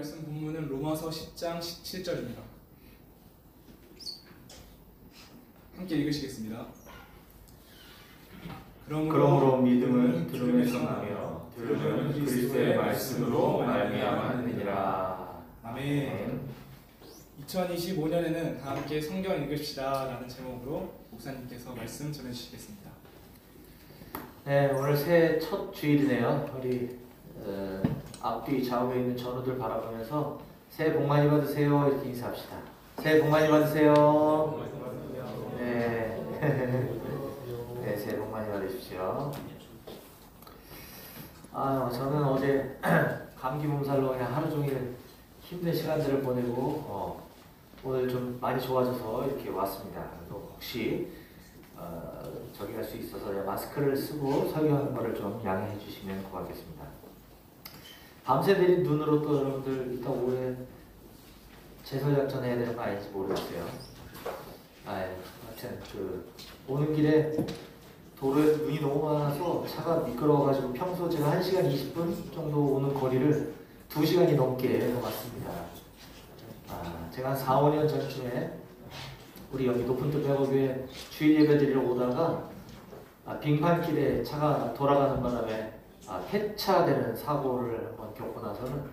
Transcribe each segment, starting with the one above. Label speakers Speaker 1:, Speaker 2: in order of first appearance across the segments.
Speaker 1: 말씀 본문은 로마서 10장 17절입니다. 함께 읽으시겠습니다.
Speaker 2: 그러므로 믿음은 들음에서 나며 들음은 그리스도의 말씀으로 말미암았느니라.
Speaker 1: 아멘. 2025년에는 다 함께 성경 읽읍시다 라는 제목으로 목사님께서 말씀 전해주시겠습니다.
Speaker 2: 네, 오늘 새해 첫 주일이네요. 우리 앞뒤 좌우에 있는 전우들 바라보면서 새해 복 많이 받으세요 이렇게 인사합시다. 새해 복 많이 받으세요. 네, 네, 새해 복 많이 받으십시오. 저는 어제 감기 몸살로 그냥 하루 종일 힘든 시간들을 보내고 오늘 좀 많이 좋아져서 이렇게 왔습니다. 그래서 혹시 저기 할 수 있어서 마스크를 쓰고 설교하는 거를 좀 양해해 주시면 고맙겠습니다. 밤새 내린 눈으로 또 여러분들 이따 오후에 제설작전 해야 되는 거 아닌지 모르겠어요. 하여튼 오는 길에 도로에 눈이 너무 많아서 차가 미끄러워가지고 평소 제가 1시간 20분 정도 오는 거리를 2시간이 넘게 왔습니다. 제가 한 4, 5년 전쯤에 우리 여기 높은뜰 백업교회 주일 예배 드리러 오다가 빙판길에 차가 돌아가는 바람에 폐차되는 사고를 한번 겪고 나서는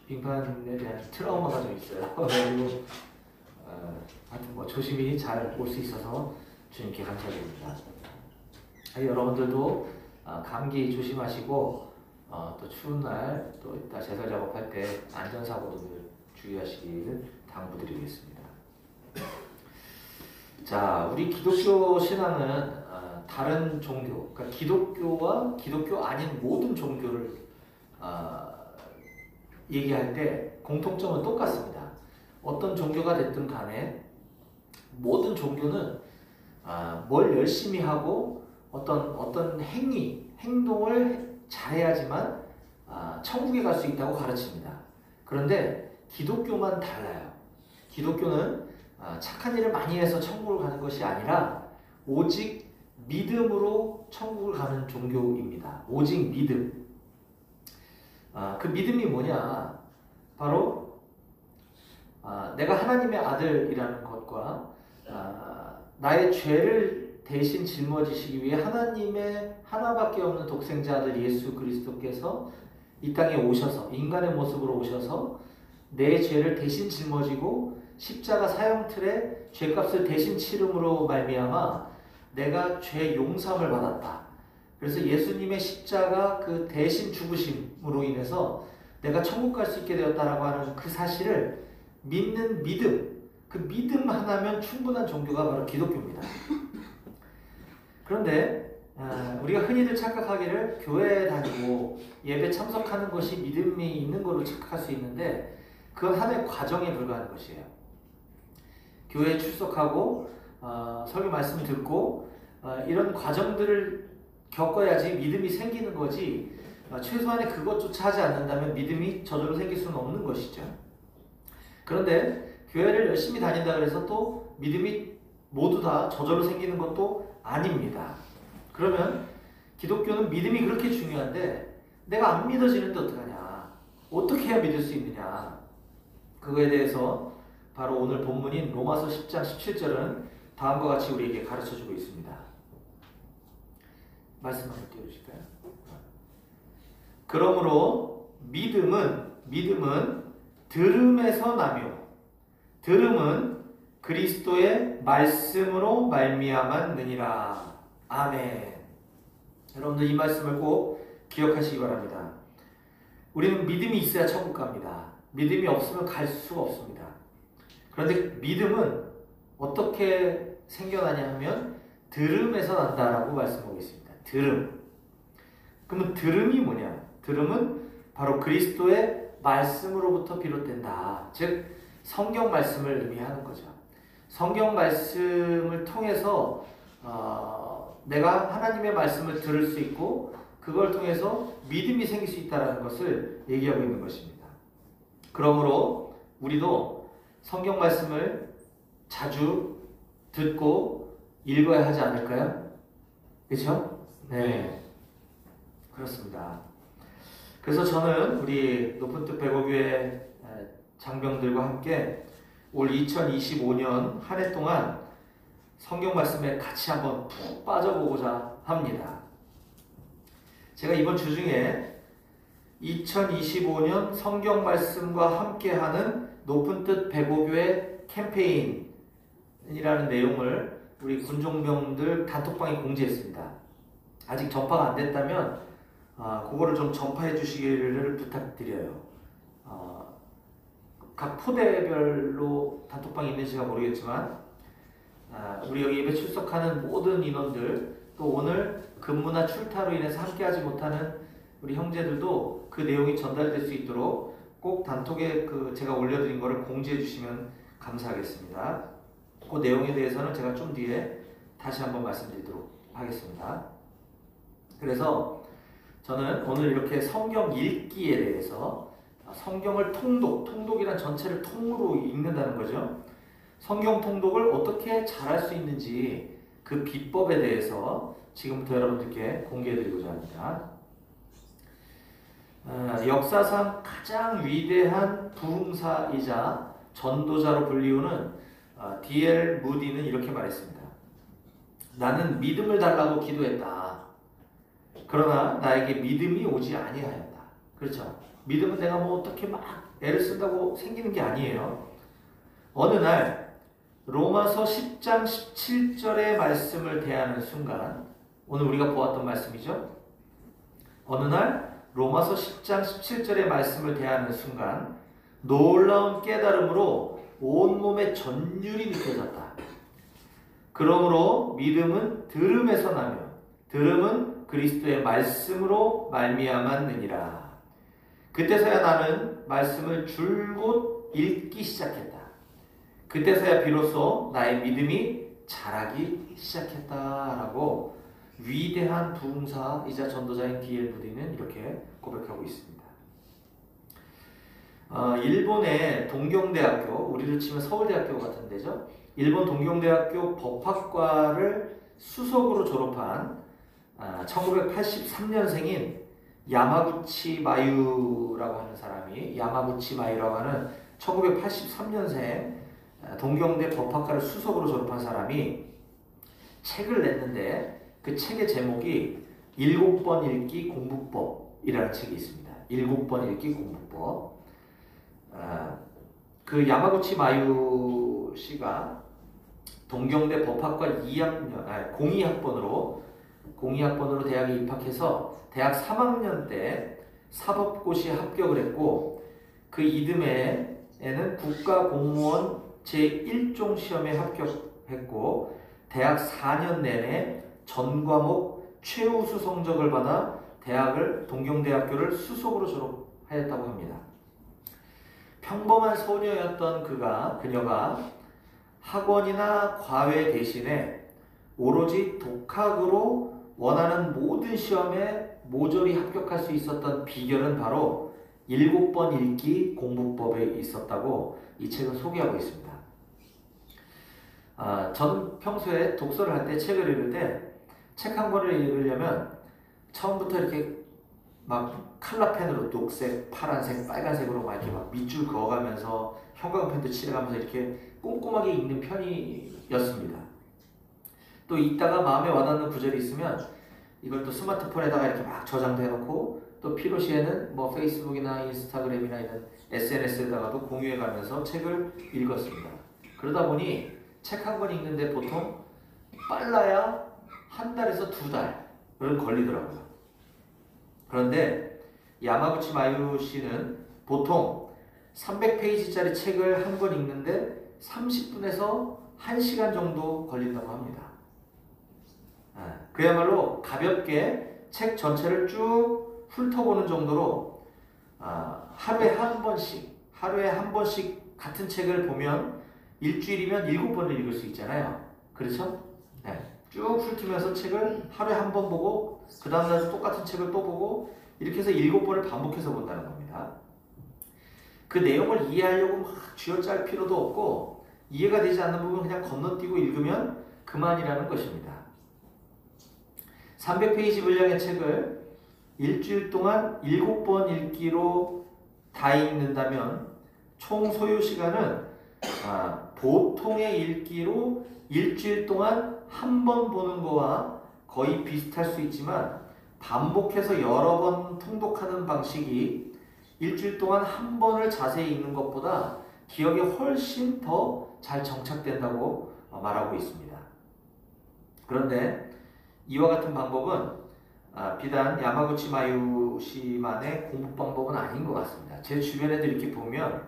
Speaker 2: 빙판에 대한 트라우마가 좀 있어요. 그리고 하여튼 조심히 잘 올 수 있어서 주님께 감사드립니다. 여러분들도 감기 조심하시고 또 추운 날 또 이따 제설 작업할 때 안전사고도 주의하시기를 당부드리겠습니다. 자, 우리 기독교 신앙은 다른 종교, 그러니까 기독교와 기독교 아닌 모든 종교를 얘기할 때 공통점은 똑같습니다. 어떤 종교가 됐든 간에 모든 종교는 뭘 열심히 하고 어떤 행동을 잘해야지만 천국에 갈 수 있다고 가르칩니다. 그런데 기독교만 달라요. 기독교는 착한 일을 많이 해서 천국을 가는 것이 아니라 오직 믿음으로 천국을 가는 종교입니다. 오직 믿음. 그 믿음이 뭐냐? 바로 내가 하나님의 아들이라는 것과 나의 죄를 대신 짊어지시기 위해 하나님의 하나밖에 없는 독생자 아들 예수 그리스도께서 이 땅에 오셔서 인간의 모습으로 오셔서 내 죄를 대신 짊어지고 십자가 사형틀에 죄값을 대신 치름으로 말미암아 내가 죄 용서함을 받았다. 그래서 예수님의 십자가 그 대신 죽으심으로 인해서 내가 천국 갈 수 있게 되었다라고 하는 그 사실을 믿는 믿음, 그 믿음 하나면 충분한 종교가 바로 기독교입니다. 그런데 우리가 흔히들 착각하기를 교회에 다니고 예배 참석하는 것이 믿음이 있는 걸로 착각할 수 있는데 그건 하나의 과정에 불과한 것이에요. 교회에 출석하고 설교 말씀 듣고 이런 과정들을 겪어야지 믿음이 생기는 거지 최소한의 그것조차 하지 않는다면 믿음이 저절로 생길 수는 없는 것이죠. 그런데 교회를 열심히 다닌다 그래서 또 믿음이 모두 다 저절로 생기는 것도 아닙니다. 그러면 기독교는 믿음이 그렇게 중요한데 내가 안 믿어지는데 어떡하냐? 어떻게 해야 믿을 수 있느냐? 그거에 대해서 바로 오늘 본문인 로마서 10장 17절은 다음과 같이 우리에게 가르쳐주고 있습니다. 말씀 한번 띄워주실까요? 그러므로 믿음은 들음에서 나며 들음은 그리스도의 말씀으로 말미암았느니라. 아멘. 여러분들 이 말씀을 꼭 기억하시기 바랍니다. 우리는 믿음이 있어야 천국 갑니다. 믿음이 없으면 갈 수가 없습니다. 그런데 믿음은 어떻게 생겨나냐 하면 들음에서 난다라고 말씀하고 있습니다. 들음. 그러면 들음이 뭐냐? 들음은 바로 그리스도의 말씀으로부터 비롯된다. 즉 성경 말씀을 의미하는 거죠. 성경 말씀을 통해서 내가 하나님의 말씀을 들을 수 있고 그걸 통해서 믿음이 생길 수 있다는 것을 얘기하고 있는 것입니다. 그러므로 우리도 성경 말씀을 자주 듣고 읽어야 하지 않을까요? 그렇죠? 네. 그렇습니다. 그래서 저는 우리 높은 뜻 백오교회 장병들과 함께 올 2025년 한 해 동안 성경 말씀에 같이 한번 푹 빠져보고자 합니다. 제가 이번 주 중에 2025년 성경 말씀과 함께하는 높은 뜻 백오교회 캠페인이라는 내용을 우리 군종병들 단톡방에 공지했습니다. 아직 전파가 안 됐다면 그거를 좀 전파해 주시기를 부탁드려요. 각 포대별로 단톡방이 있는지가 모르겠지만 우리 여기 예배 출석하는 모든 인원들, 또 오늘 근무나 출타로 인해서 함께하지 못하는 우리 형제들도 그 내용이 전달될 수 있도록 꼭 단톡에 제가 올려드린 거를 공지해 주시면 감사하겠습니다. 그 내용에 대해서는 제가 좀 뒤에 다시 한번 말씀드리도록 하겠습니다. 그래서 저는 오늘 이렇게 성경 읽기에 대해서, 성경을 통독이란 전체를 통으로 읽는다는 거죠. 성경 통독을 어떻게 잘할 수 있는지 그 비법에 대해서 지금부터 여러분들께 공개해드리고자 합니다. 역사상 가장 위대한 부흥사이자 전도자로 불리우는 D.L. 무디는 이렇게 말했습니다. 나는 믿음을 달라고 기도했다. 그러나 나에게 믿음이 오지 아니하였다. 그렇죠? 믿음은 내가 뭐 어떻게 막 애를 쓴다고 생기는 게 아니에요. 어느 날 로마서 10장 17절의 말씀을 대하는 순간, 오늘 우리가 보았던 말씀이죠. 어느 날 로마서 10장 17절의 말씀을 대하는 순간 놀라운 깨달음으로 온몸에 전율이 느껴졌다. 그러므로 믿음은 들음에서 나며 들음은 그리스도의 말씀으로 말미암았느니라. 그때서야 나는 말씀을 줄곧 읽기 시작했다. 그때서야 비로소 나의 믿음이 자라기 시작했다라고 위대한 부흥사이자 전도자인 D.L. 무디는 이렇게 고백하고 있습니다. 일본의 동경대학교, 우리로 치면 서울대학교 같은 데죠. 일본 동경대학교 법학과를 수석으로 졸업한 1983년생인 야마구치 마유라고 하는 사람이, 야마구치 마유라고 하는 1983년생 동경대 법학과를 수석으로 졸업한 사람이 책을 냈는데, 그 책의 제목이 7번 읽기 공부법이라는 책이 있습니다. 7번 읽기 공부법. 그 야마구치 마유 씨가 동경대 법학과 02학번으로 대학에 입학해서 대학 3학년 때 사법고시에 합격을 했고, 그 이듬해에는 국가공무원 제1종 시험에 합격했고, 대학 4년 내내 전 과목 최우수 성적을 받아 동경대학교를 수석으로 졸업하였다고 합니다. 평범한 소녀였던 그녀가 학원이나 과외 대신에 오로지 독학으로 원하는 모든 시험에 모조리 합격할 수 있었던 비결은 바로 7번 읽기 공부법에 있었다고 이 책은 소개하고 있습니다. 저는 평소에 독서를 할 때, 책을 읽을 때 책 한 권을 읽으려면 처음부터 이렇게 막 칼라펜으로 녹색, 파란색, 빨간색으로 막 이렇게 막 밑줄 그어가면서 형광펜도 칠해가면서 이렇게 꼼꼼하게 읽는 편이었습니다. 또 읽다가 마음에 와닿는 구절이 있으면 이걸 또 스마트폰에다가 이렇게 막 저장도 해놓고, 또 필요시에는 뭐 페이스북이나 인스타그램이나 이런 SNS에다가도 공유해가면서 책을 읽었습니다. 그러다 보니 책 한 권 읽는데 보통 빨라야 한 달에서 2달은 걸리더라고요. 그런데 야마구치 마유 씨는 보통 300페이지짜리 책을 한 권 읽는데 30분에서 1시간 정도 걸린다고 합니다. 그야말로 가볍게 책 전체를 쭉 훑어보는 정도로 하루에 한 번씩 같은 책을 보면 일주일이면 7번을 읽을 수 있잖아요. 그렇죠? 쭉 훑으면서 책을 하루에 한 번 보고, 그 다음날 똑같은 책을 또 보고, 이렇게 해서 7번을 반복해서 본다는 겁니다. 그 내용을 이해하려고 막 쥐어짤 필요도 없고, 이해가 되지 않는 부분 그냥 건너뛰고 읽으면 그만이라는 것입니다. 300페이지 분량의 책을 일주일 동안 7번 읽기로 다 읽는다면 총 소요 시간은 보통의 읽기로 일주일 동안 한 번 보는 거와 거의 비슷할 수 있지만 반복해서 여러 번 통독하는 방식이 일주일 동안 한 번을 자세히 읽는 것보다 기억에 훨씬 더 잘 정착된다고 말하고 있습니다. 그런데 이와 같은 방법은 비단 야마구치 마유시만의 공부 방법은 아닌 것 같습니다. 제 주변에도 이렇게 보면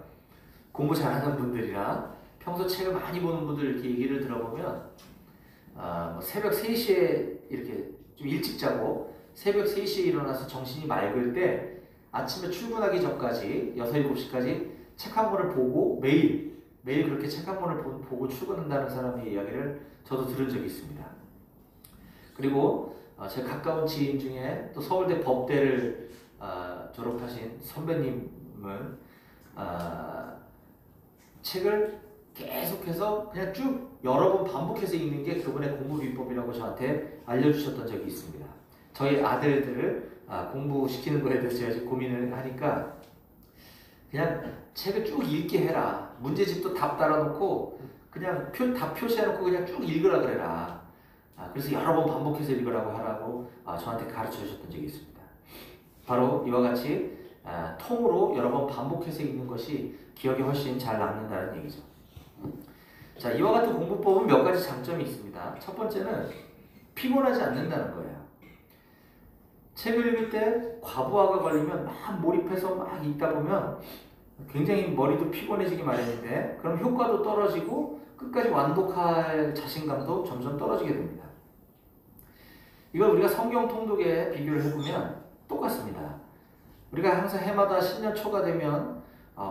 Speaker 2: 공부 잘하는 분들이나 평소 책을 많이 보는 분들 이렇게 얘기를 들어보면 뭐 새벽 3시에 이렇게 좀 일찍 자고 새벽 3시에 일어나서 정신이 맑을 때 아침에 출근하기 전까지 6, 7시까지 책 한 권을 보고 매일 그렇게 책 한 권을 보고 출근한다는 사람의 이야기를 저도 들은 적이 있습니다. 그리고 제 가까운 지인 중에 또 서울대 법대를 졸업하신 선배님은 책을 계속해서 그냥 쭉 여러 번 반복해서 읽는 게 그분의 공부 비법이라고 저한테 알려주셨던 적이 있습니다. 저희 아들들을 공부시키는 거에 대해서 제가 지금 고민을 하니까 그냥 책을 쭉 읽게 해라. 문제집도 답 달아놓고 그냥 답 표시해놓고 그냥 쭉 읽으라 그래라. 그래서 여러 번 반복해서 읽으라고 하라고 저한테 가르쳐 주셨던 적이 있습니다. 바로 이와 같이 통으로 여러 번 반복해서 읽는 것이 기억에 훨씬 잘 남는다는 얘기죠. 자, 이와 같은 공부법은 몇 가지 장점이 있습니다. 첫 번째는 피곤하지 않는다는 거예요. 책을 읽을 때 과부하가 걸리면 막 몰입해서 막 읽다 보면 굉장히 머리도 피곤해지기 마련인데 그럼 효과도 떨어지고 끝까지 완독할 자신감도 점점 떨어지게 됩니다. 이걸 우리가 성경 통독에 비교를 해보면 똑같습니다. 우리가 항상 해마다 신년 초가 되면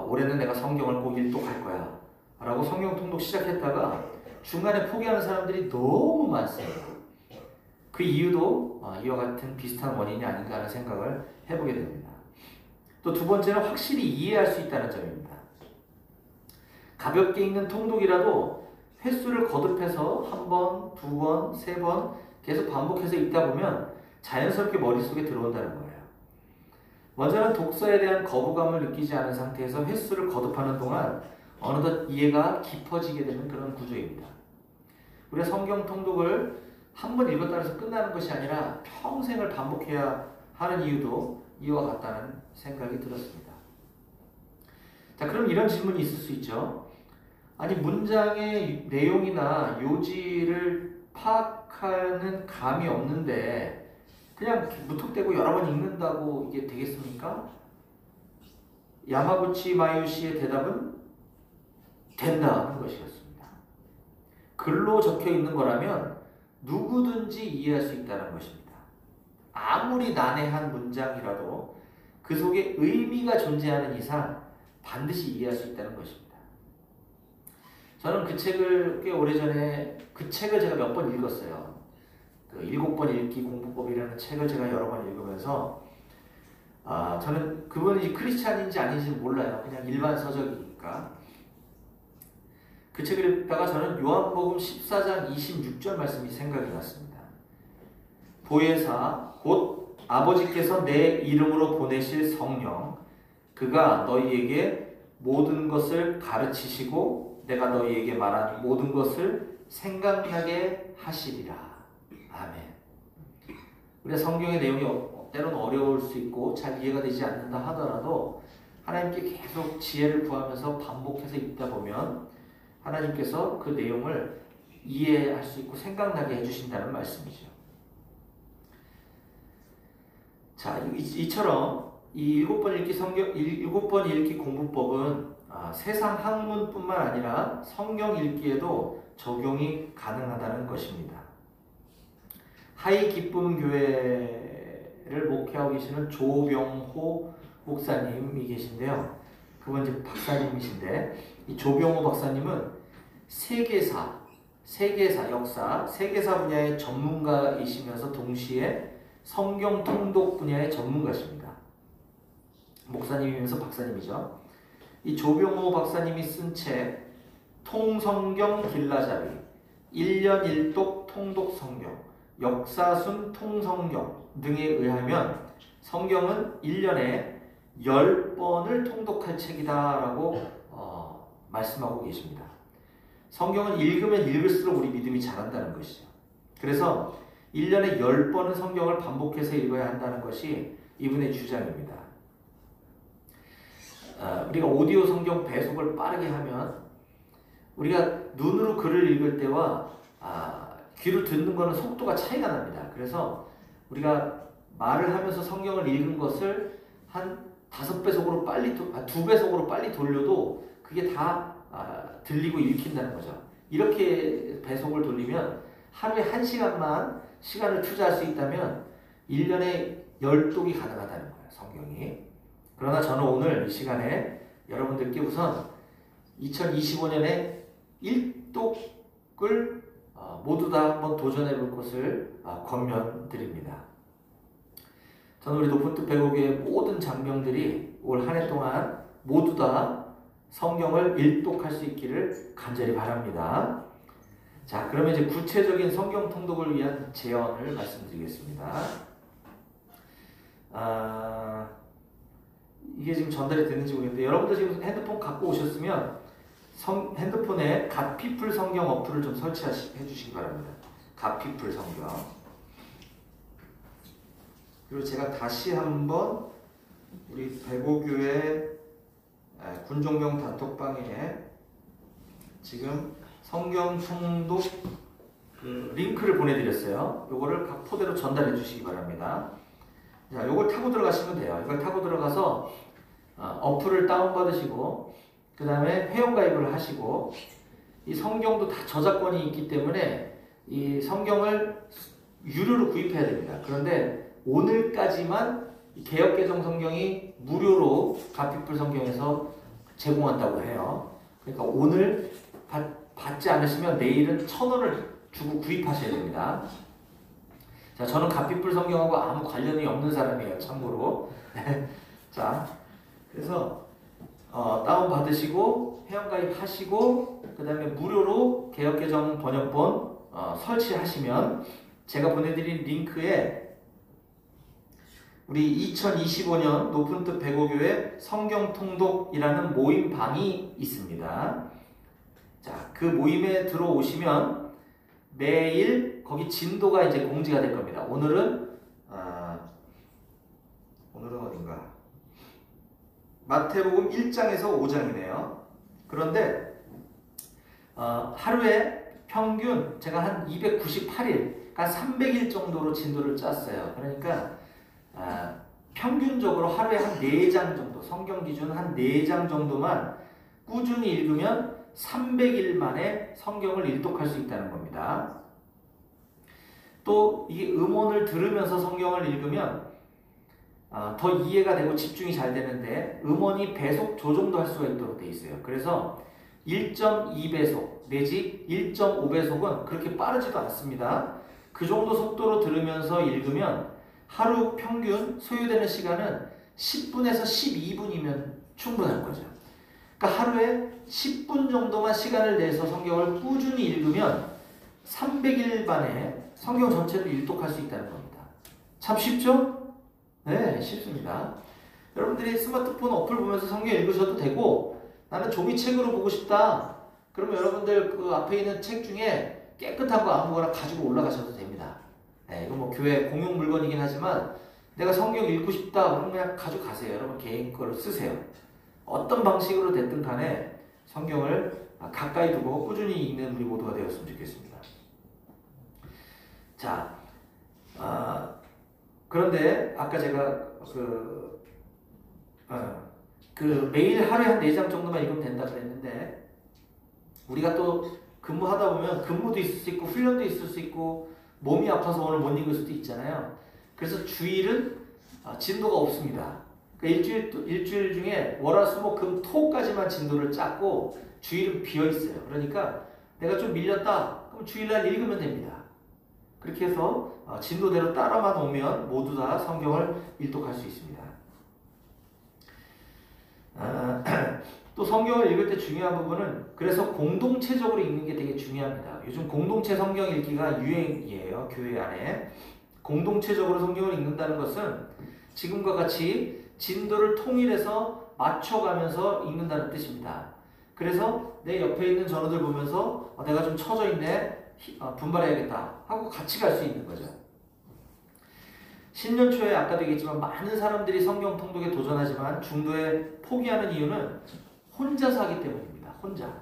Speaker 2: 올해는 내가 성경을 꼭 읽독할 거야 라고 성경 통독 시작했다가 중간에 포기하는 사람들이 너무 많습니다. 그 이유도 이와 같은 비슷한 원인이 아닌가 하는 생각을 해보게 됩니다. 또 두 번째는 확실히 이해할 수 있다는 점입니다. 가볍게 읽는 통독이라도 횟수를 거듭해서 한 번, 두 번, 세 번 계속 반복해서 읽다 보면 자연스럽게 머릿속에 들어온다는 거예요. 먼저는 독서에 대한 거부감을 느끼지 않은 상태에서 횟수를 거듭하는 동안 어느덧 이해가 깊어지게 되는 그런 구조입니다. 우리가 성경 통독을 한 번 읽었다 해서 끝나는 것이 아니라 평생을 반복해야 하는 이유도 이와 같다는 생각이 들었습니다. 자, 그럼 이런 질문이 있을 수 있죠. 아니, 문장의 내용이나 요지를 파악하는 감이 없는데 그냥 무턱대고 여러 번 읽는다고 이게 되겠습니까? 야마구치 마유시의 대답은 된다는 것이었습니다. 글로 적혀 있는 거라면 누구든지 이해할 수 있다는 것입니다. 아무리 난해한 문장이라도 그 속에 의미가 존재하는 이상 반드시 이해할 수 있다는 것입니다. 저는 그 책을 꽤 오래전에 그 책을 제가 몇 번 읽었어요. 그 7번 읽기 공부법이라는 책을 제가 여러 번 읽으면서 저는 그분이 크리스찬인지 아닌지 몰라요. 그냥 일반 서적이니까. 그 책을 읽다가 저는 요한복음 14장 26절 말씀이 생각이 났습니다. 보혜사 곧 아버지께서 내 이름으로 보내실 성령 그가 너희에게 모든 것을 가르치시고 내가 너희에게 말한 모든 것을 생각나게 하시리라. 아멘. 우리가 성경의 내용이 때로는 어려울 수 있고 잘 이해가 되지 않는다 하더라도 하나님께 계속 지혜를 구하면서 반복해서 읽다 보면 하나님께서 그 내용을 이해할 수 있고 생각나게 해주신다는 말씀이죠. 자, 이처럼 이 7번 읽기 공부법은 세상 학문뿐만 아니라 성경 읽기에도 적용이 가능하다는 것입니다. 하이 기쁨 교회를 목회하고 계시는 조병호 목사님이 계신데요. 그분 이제 박사님이신데 이 조병호 박사님은 세계사, 역사, 세계사 분야의 전문가이시면서 동시에 성경 통독 분야의 전문가십니다. 목사님이면서 박사님이죠. 이 조병호 박사님이 쓴 책 통성경 길라잡이, 1년 1독 통독 성경, 역사순 통성경 등에 의하면 성경은 1년에 10번을 통독할 책이다라고 말씀하고 계십니다. 성경은 읽으면 읽을수록 우리 믿음이 자란다는 것이죠. 그래서 1년에 10번은 성경을 반복해서 읽어야 한다는 것이 이분의 주장입니다. 우리가 오디오 성경 배속을 빠르게 하면 우리가 눈으로 글을 읽을 때와 귀로 듣는 것은 속도가 차이가 납니다. 그래서 우리가 말을 하면서 성경을 읽은 것을 한 5배속으로 빨리, 2배속으로 빨리 돌려도 그게 다 들리고 읽힌다는 거죠. 이렇게 배속을 돌리면 하루에 1시간만 시간을 투자할 수 있다면 1년에 10독이 가능하다는 거예요, 성경이. 그러나 저는 오늘 이 시간에 여러분들께 우선 2025년에 1독을 모두 다 한번 도전해 볼 것을 권면드립니다. 저는 우리 높은 뜻 배우교의 모든 장병들이 올 한 해 동안 모두 다 성경을 일독할 수 있기를 간절히 바랍니다. 자, 그러면 이제 구체적인 성경 통독을 위한 제언을 말씀드리겠습니다. 이게 지금 전달이 되는지 모르겠는데 여러분들 지금 핸드폰 갖고 오셨으면 핸드폰에 갓피플 성경 어플을 좀 설치해 주시기 바랍니다. 갓피플 성경. 그리고 제가 다시 한번 우리 배고교회 군종병 단톡방에 지금 성경 통독 링크를 보내드렸어요. 요거를 각 포대로 전달해 주시기 바랍니다. 자, 요걸 타고 들어가시면 돼요. 이걸 타고 들어가서 어플을 다운받으시고 그 다음에 회원가입을 하시고 이 성경도 다 저작권이 있기 때문에 이 성경을 유료로 구입해야 됩니다. 그런데 오늘까지만 개역개정 성경이 무료로 갓피플 성경에서 제공한다고 해요. 그러니까 오늘 받지 않으시면 내일은 1,000원을 주고 구입하셔야 됩니다. 자, 저는 갓피플 성경하고 아무 관련이 없는 사람이에요, 참고로. 자, 그래서 다운 받으시고 회원가입 하시고 그 다음에 무료로 개역개정 번역본 설치하시면 제가 보내드린 링크에 우리 2025년 높은 뜻 배고교회 성경 통독이라는 모임방이 있습니다. 자, 그 모임에 들어오시면 매일 거기 진도가 이제 공지가 될 겁니다. 오늘은 어딘가? 마태복음 1장에서 5장이네요. 그런데 하루에 평균 제가 한 298일, 그러니까 300일 정도로 진도를 짰어요. 그러니까 평균적으로 하루에 한 4장 정도, 성경 기준 한 4장 정도만 꾸준히 읽으면 300일 만에 성경을 일독할 수 있다는 겁니다. 또 이 음원을 들으면서 성경을 읽으면 더 이해가 되고 집중이 잘 되는데 음원이 배속 조정도 할 수가 있도록 되어 있어요. 그래서 1.2배속 내지 1.5배속은 그렇게 빠르지도 않습니다. 그 정도 속도로 들으면서 읽으면 하루 평균 소요되는 시간은 10분에서 12분이면 충분한 거죠. 그러니까 하루에 10분 정도만 시간을 내서 성경을 꾸준히 읽으면 300일 만에 성경 전체를 일독할 수 있다는 겁니다. 참 쉽죠? 네, 쉽습니다. 여러분들이 스마트폰 어플 보면서 성경 읽으셔도 되고 나는 종이책으로 보고 싶다. 그러면 여러분들 그 앞에 있는 책 중에 깨끗한 거 아무거나 가지고 올라가셔도 됩니다. 네, 이거 뭐 교회 공용 물건이긴 하지만 내가 성경 읽고 싶다 그러면 그냥 가져가세요. 여러분 개인 거를 쓰세요. 어떤 방식으로 됐든 간에 성경을 가까이 두고 꾸준히 읽는 우리 모두가 되었으면 좋겠습니다. 자, 그런데 아까 제가 매일 하루에 한 4장 정도만 읽으면 된다 그랬는데 우리가 또 근무하다 보면 근무도 있을 수 있고 훈련도 있을 수 있고 몸이 아파서 오늘 못 읽을 수도 있잖아요. 그래서 주일은 진도가 없습니다. 그러니까 일주일 중에 월, 화, 수, 목, 금, 토까지만 진도를 짰고 주일은 비어 있어요. 그러니까 내가 좀 밀렸다. 그럼 주일날 읽으면 됩니다. 그렇게 해서 진도대로 따라만 오면 모두 다 성경을 일독할 수 있습니다. 또 성경을 읽을 때 중요한 부분은 그래서 공동체적으로 읽는 게 되게 중요합니다. 요즘 공동체 성경 읽기가 유행이에요. 교회 안에. 공동체적으로 성경을 읽는다는 것은 지금과 같이 진도를 통일해서 맞춰가면서 읽는다는 뜻입니다. 그래서 내 옆에 있는 전우들 보면서 내가 좀 처져 있네, 분발해야겠다 하고 같이 갈 수 있는 거죠. 신년 초에 아까도 얘기했지만 많은 사람들이 성경 통독에 도전하지만 중도에 포기하는 이유는 혼자서 하기 때문입니다. 혼자.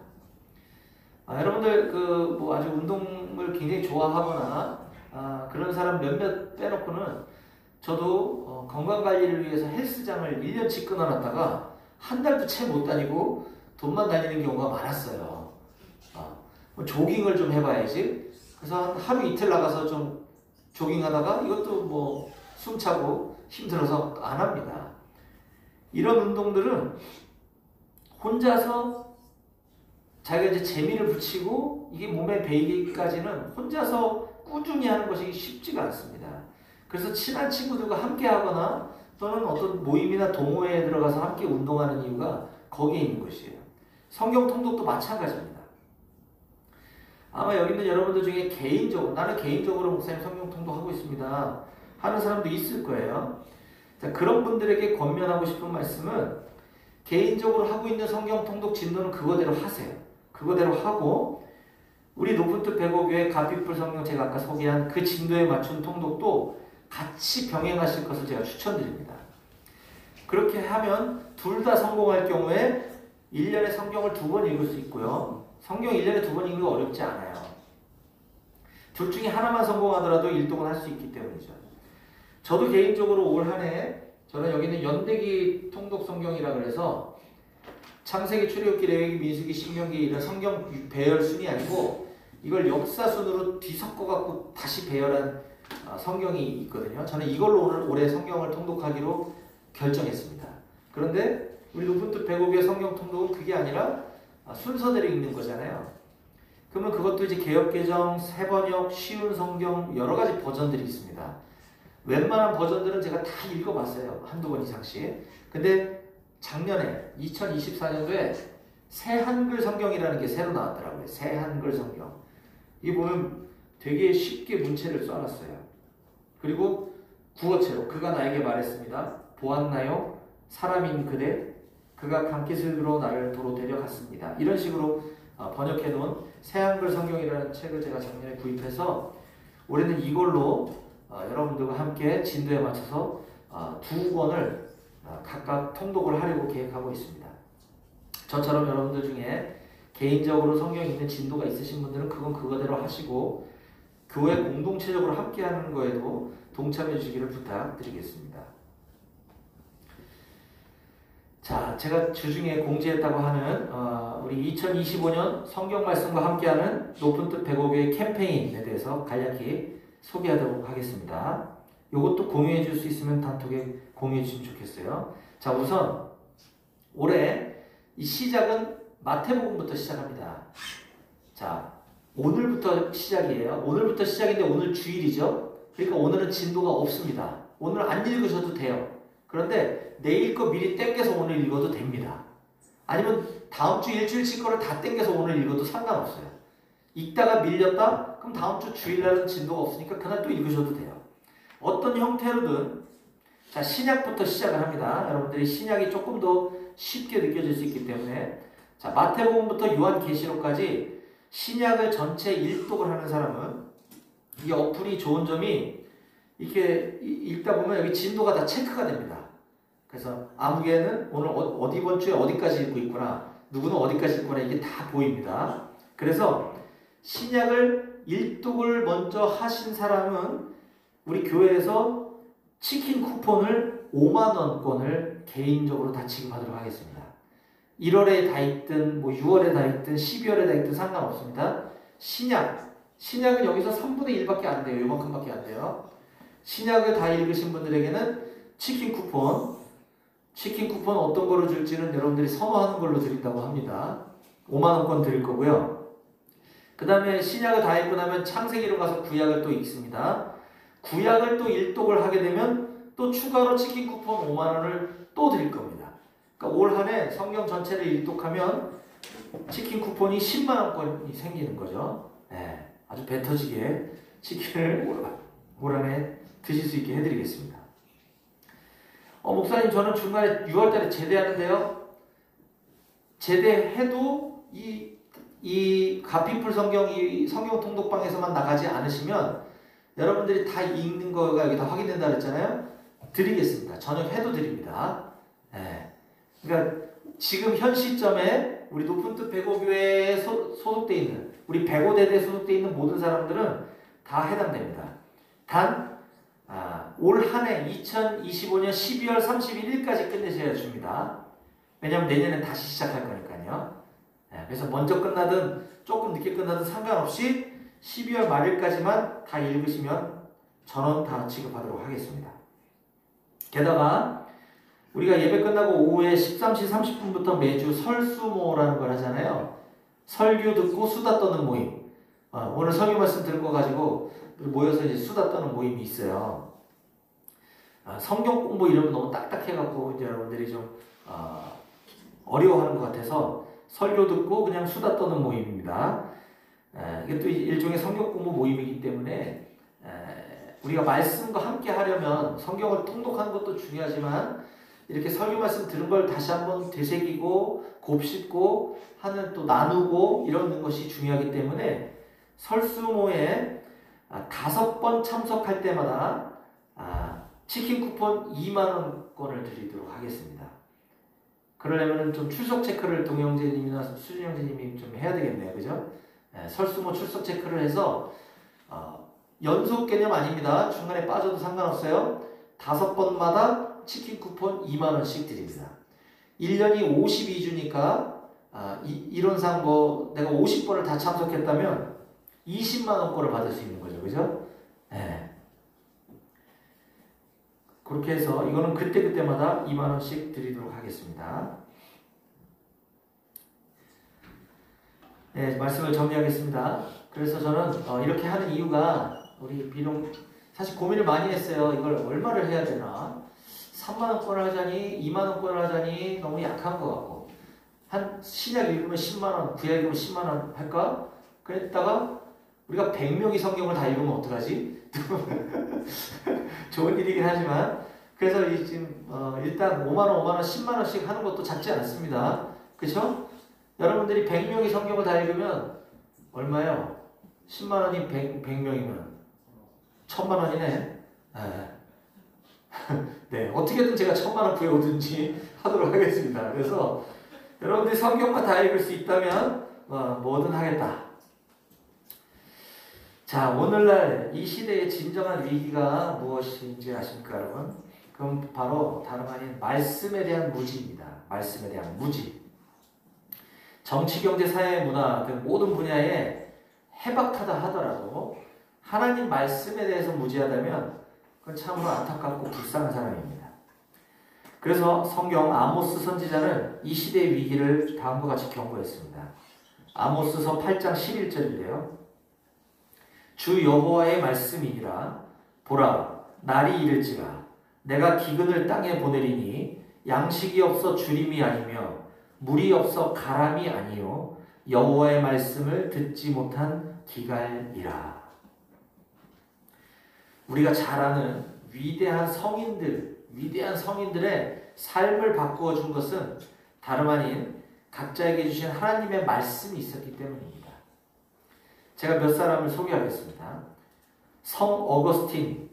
Speaker 2: 여러분들 뭐 아주 운동을 굉장히 좋아하거나 그런 사람 몇몇 빼놓고는 저도 건강 관리를 위해서 헬스장을 1년치 끊어놨다가 한 달도 채 못 다니고 돈만 다니는 경우가 많았어요. 뭐 조깅을 좀 해봐야지. 그래서 한 하루 이틀 나가서 좀 조깅하다가 이것도 뭐 숨차고 힘들어서 안 합니다. 이런 운동들은 혼자서 자기가 이제 재미를 붙이고 이게 몸에 배이기까지는 혼자서 꾸준히 하는 것이 쉽지가 않습니다. 그래서 친한 친구들과 함께 하거나 또는 어떤 모임이나 동호회에 들어가서 함께 운동하는 이유가 거기에 있는 것이에요. 성경 통독도 마찬가지입니다. 아마 여기 있는 여러분들 중에 나는 개인적으로 목사님 성경 통독하고 있습니다 하는 사람도 있을 거예요. 자, 그런 분들에게 권면하고 싶은 말씀은 개인적으로 하고 있는 성경 통독 진도는 그거대로 하세요. 그거대로 하고 우리 높은뜻 백오교회 가피풀 성경 제가 아까 소개한 그 진도에 맞춘 통독도 같이 병행하실 것을 제가 추천드립니다. 그렇게 하면 둘 다 성공할 경우에 1년에 성경을 2번 읽을 수 있고요. 성경 1년에 2번 읽는 거 어렵지 않아요. 둘 중에 하나만 성공하더라도 일독은 할 수 있기 때문이죠. 저도 개인적으로 올 한 해 저는 여기는 연대기 통독 성경이라 그래서 창세기, 출애굽기, 레위기, 민수기, 신명기 이런 성경 배열 순이 아니고 이걸 역사 순으로 뒤섞어 갖고 다시 배열한 성경이 있거든요. 저는 이걸로 올해 성경을 통독하기로 결정했습니다. 그런데 우리 높은뜻 백오교회 성경 통독은 그게 아니라 순서대로 읽는 거잖아요. 그러면 그것도 이제 개역개정, 새번역, 쉬운 성경 여러 가지 버전들이 있습니다. 웬만한 버전들은 제가 다 읽어봤어요. 한두 번 이상씩. 근데 작년에 2024년도에 새 한글 성경이라는 게 새로 나왔더라고요. 새 한글 성경. 이게 보면 되게 쉽게 문체를 써놨어요. 그리고 구어체로 그가 나에게 말했습니다. 보았나요? 사람인 그대? 그가 강깃으로 나를 도로 데려갔습니다. 이런 식으로 번역해 놓은 새 한글 성경이라는 책을 제가 작년에 구입해서 올해는 이걸로 여러분들과 함께 진도에 맞춰서 2권을 각각 통독을 하려고 계획하고 있습니다. 저처럼 여러분들 중에 개인적으로 성경 읽는 진도가 있으신 분들은 그건 그거대로 하시고 교회 공동체적으로 함께하는 거에도 동참해 주시기를 부탁드리겠습니다. 자, 제가 주중에 공지했다고 하는 우리 2025년 성경 말씀과 함께하는 높은뜻 백오교회 캠페인에 대해서 간략히 소개하도록 하겠습니다. 이것도 공유해 줄 수 있으면 단톡에 공유해 주시면 좋겠어요. 자, 우선 올해 이 시작은 마태복음부터 시작합니다. 자, 오늘부터 시작이에요. 오늘부터 시작인데 오늘 주일이죠. 그러니까 오늘은 진도가 없습니다. 오늘 안 읽으셔도 돼요. 그런데 내일 거 미리 땡겨서 오늘 읽어도 됩니다. 아니면 다음 주 일주일치 거를 다 땡겨서 오늘 읽어도 상관없어요. 읽다가 밀렸다? 그럼 다음 주 주일날은 진도가 없으니까 그날 또 읽으셔도 돼요. 어떤 형태로든 자, 신약부터 시작을 합니다. 여러분들이 신약이 조금 더 쉽게 느껴질 수 있기 때문에 자, 마태복음부터 요한계시록까지 신약을 전체 일독을 하는 사람은 이 어플이 좋은 점이 이렇게 읽다 보면 여기 진도가 다 체크가 됩니다. 그래서 아무개는 오늘 이번 주에 어디까지 읽고 있구나, 누구는 어디까지 읽구나 이게 다 보입니다. 그래서 신약을 일독을 먼저 하신 사람은 우리 교회에서 치킨 쿠폰을 5만원권을 개인적으로 다 지급하도록 하겠습니다. 1월에 다 있든 뭐 6월에 다 있든 12월에 다 있든 상관없습니다. 신약은 여기서 3분의 1밖에 안 돼요. 요만큼밖에 안 돼요. 신약을 다 읽으신 분들에게는 치킨 쿠폰 어떤 거로 줄지는 여러분들이 선호하는 걸로 드린다고 합니다. 5만원권 드릴 거고요. 그 다음에 신약을 다 읽고 나면 창세기로 가서 구약을 또 읽습니다. 구약을 또 일독을 하게 되면 또 추가로 치킨 쿠폰 5만원을 또 드릴 겁니다. 그러니까 올 한 해 성경 전체를 일독하면 치킨 쿠폰이 10만원권이 생기는 거죠. 네, 아주 배 터지게 치킨을 올 한 해 드실 수 있게 해드리겠습니다. 목사님 저는 중간에 6월달에 제대하는데요. 제대해도 이 가피풀 성경, 이 성경 통독방에서만 나가지 않으시면 여러분들이 다 읽는 거가 여기 다 확인된다 그랬잖아요. 드리겠습니다. 저녁 해도 드립니다. 네. 그러니까 지금 현 시점에 우리 높은 뜻 백오교회에 소속되어 있는 우리 백오대대에 소속되어 있는 모든 사람들은 다 해당됩니다. 단 올 한 해 2025년 12월 31일까지 끝내셔야 줍니다. 왜냐하면 내년엔 다시 시작할 거니까요. 네, 그래서 먼저 끝나든 조금 늦게 끝나든 상관없이 12월 말일까지만 다 읽으시면 전원 다 지급하도록 하겠습니다. 게다가 우리가 예배 끝나고 오후에 13시 30분부터 매주 설수모라는 걸 하잖아요. 설교 듣고 수다 떠는 모임. 오늘 설교 말씀 들고 가지고 모여서 이제 수다 떠는 모임이 있어요. 성경 공부 이러면 너무 딱딱해갖고 이제 여러분들이 좀 어려워하는 것 같아서 설교 듣고 그냥 수다 떠는 모임입니다. 이게 또 일종의 성경 공부 모임이기 때문에 우리가 말씀과 함께 하려면 성경을 통독하는 것도 중요하지만 이렇게 설교 말씀 들은 걸 다시 한번 되새기고 곱씹고 하는 또 나누고 이러는 것이 중요하기 때문에 설수모에 5번 참석할 때마다 치킨 쿠폰 2만원권을 드리도록 하겠습니다. 그러려면 좀 출석 체크를 동영재님이나 수진영재님이 좀 해야 되겠네요. 그죠? 설수모 출석 체크를 해서 연속 개념 아닙니다. 중간에 빠져도 상관없어요. 5번마다 치킨 쿠폰 2만원씩 드립니다. 1년이 52주니까 이론상 내가 50번을 다 참석했다면 20만원권을 받을 수 있는 거죠. 그죠? 네. 그렇게 해서 이거는 그때그때마다 2만원씩 드리도록 하겠습니다. 네, 말씀을 정리하겠습니다. 그래서 저는 이렇게 하는 이유가 우리 비록 사실 고민을 많이 했어요. 이걸 얼마를 해야 되나? 3만원권을 하자니 2만원권을 하자니 너무 약한 것 같고 한 신약 읽으면 10만원, 구약 읽으면 10만원 할까? 그랬다가 우리가 100명이 성경을 다 읽으면 어떡하지? 좋은 일이긴 하지만 그래서 지금 일단 5만원, 10만원씩 하는 것도 작지 않습니다. 그쵸? 여러분들이 100명이 성경을 다 읽으면 얼마예요? 10만원이 100명이면 1000만원이네. 네, 어떻게든 제가 1000만원 구해오든지 하도록 하겠습니다. 그래서 여러분들이 성경만 다 읽을 수 있다면 뭐든 하겠다. 자, 오늘날 이 시대의 진정한 위기가 무엇인지 아십니까, 여러분? 그럼 바로 다름 아닌 말씀에 대한 무지입니다. 말씀에 대한 무지. 정치, 경제, 사회, 문화 등 모든 분야에 해박하다 하더라도 하나님 말씀에 대해서 무지하다면 그건 참으로 안타깝고 불쌍한 사람입니다. 그래서 성경 아모스 선지자는 이 시대의 위기를 다음과 같이 경고했습니다. 아모스서 8장 11절인데요. 주 여호와의 말씀이니라. 보라, 날이 이를지라. 내가 기근을 땅에 보내리니 양식이 없어 주림이 아니며 물이 없어 가람이 아니요 여호와의 말씀을 듣지 못한 기갈이라. 우리가 잘 아는 위대한 성인들의 삶을 바꾸어 준 것은 다름 아닌 각자에게 주신 하나님의 말씀이 있었기 때문입니다. 제가 몇 사람을 소개하겠습니다. 성 어거스틴은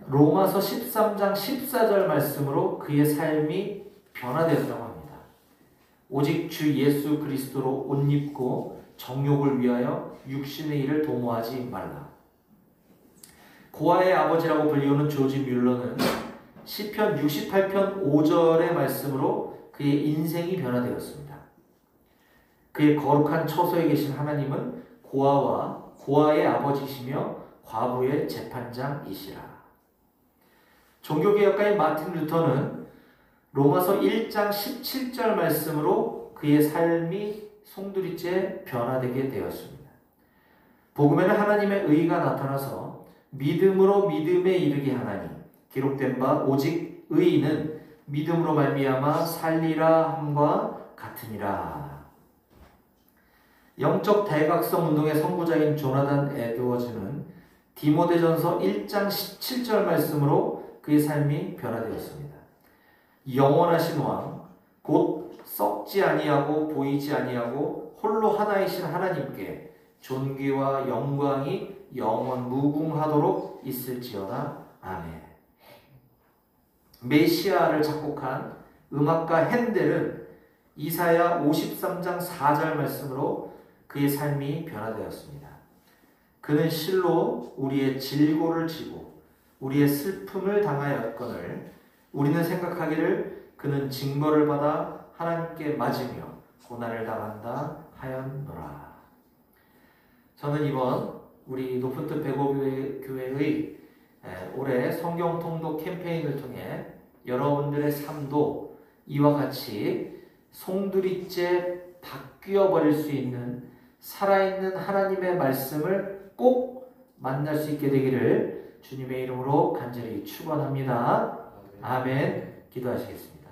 Speaker 2: 로마서 13장 14절 말씀으로 그의 삶이 변화되었다고 합니다. 오직 주 예수 그리스도로 옷 입고 정욕을 위하여 육신의 일을 도모하지 말라. 고아의 아버지라고 불리우는 조지 뮬러는 시편 68편 5절의 말씀으로 그의 인생이 변화되었습니다. 그의 거룩한 처소에 계신 하나님은 고아의 아버지시며 과부의 재판장이시라. 종교개혁가인 마틴 루터는 로마서 1장 17절 말씀으로 그의 삶이 송두리째 변화되게 되었습니다. 복음에는 하나님의 의가 나타나서 믿음으로 믿음에 이르게 하나니 기록된 바 오직 의인은 믿음으로 말미암아 살리라 함과 같으니라. 영적 대각성 운동의 선구자인 조나단 에드워즈는 디모데전서 1장 17절 말씀으로 그의 삶이 변화되었습니다. 영원하신 왕, 곧 썩지 아니하고 보이지 아니하고 홀로 하나이신 하나님께 존귀와 영광이 영원 무궁하도록 있을지어다. 아멘. 메시아를 작곡한 음악가 핸델은 이사야 53장 4절 말씀으로 그의 삶이 변화되었습니다. 그는 실로 우리의 질고를 지고 우리의 슬픔을 당하였거늘 우리는 생각하기를 그는 징벌을 받아 하나님께 맞으며 고난을 당한다 하였노라. 저는 이번 우리 높은뜻 백오교회의 올해 성경 통독 캠페인을 통해 여러분들의 삶도 이와 같이 송두리째 바뀌어 버릴 수 있는 살아있는 하나님의 말씀을 꼭 만날 수 있게 되기를 주님의 이름으로 간절히 축원합니다. 아멘. 기도하시겠습니다.